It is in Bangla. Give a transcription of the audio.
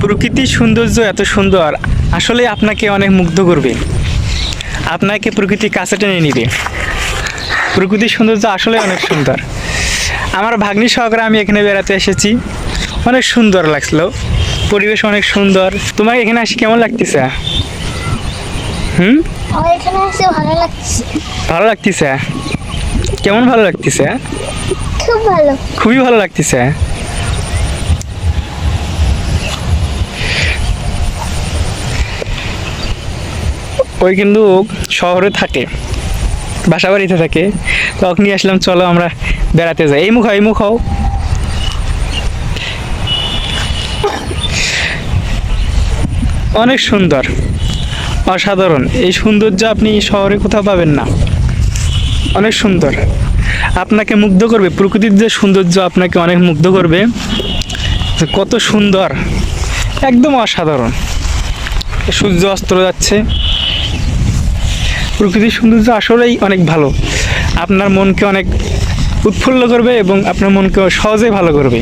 প্রকৃতির সৌন্দর্য এত সুন্দর, আসলে আপনাকে অনেক মুগ্ধ করবে, আপনাকে প্রকৃতি কাছে টেনে নিবে। প্রকৃতির সৌন্দর্য আসলে অনেক সুন্দর। আমার ভাগ্নি সহকারে আমি এখানে বেড়াতে এসেছি, অনেক সুন্দর লাগছিল, পরিবেশ অনেক সুন্দর। তোমার এখানে আসি কেমন লাগতেছে? আমার এখানে এসে ভালো লাগছে। ভালো লাগতেছে? কেমন ভালো লাগতেছে? খুব ভালো। খুবই ভালো লাগতেছে। ওই কিন্তু শহরে থাকে, বাসা বাড়িতে থাকে, তখন নিয়ে আসলাম চলো আমরা বেড়াতে যাই। এই মুখ হও, এই মুখ হও। অনেক সুন্দর, অসাধারণ। এই সৌন্দর্য আপনি শহরে কোথাও পাবেন না। অনেক সুন্দর, আপনাকে মুগ্ধ করবে। প্রকৃতির যে সৌন্দর্য আপনাকে অনেক মুগ্ধ করবে, যে কত সুন্দর, একদম অসাধারণ। সূর্য অস্ত যাচ্ছে, প্রকৃতির সৌন্দর্য আসলেই অনেক ভালো, আপনার মনকে অনেক উৎফুল্ল করবে এবং আপনার মনকে সহজেই ভালো করবে।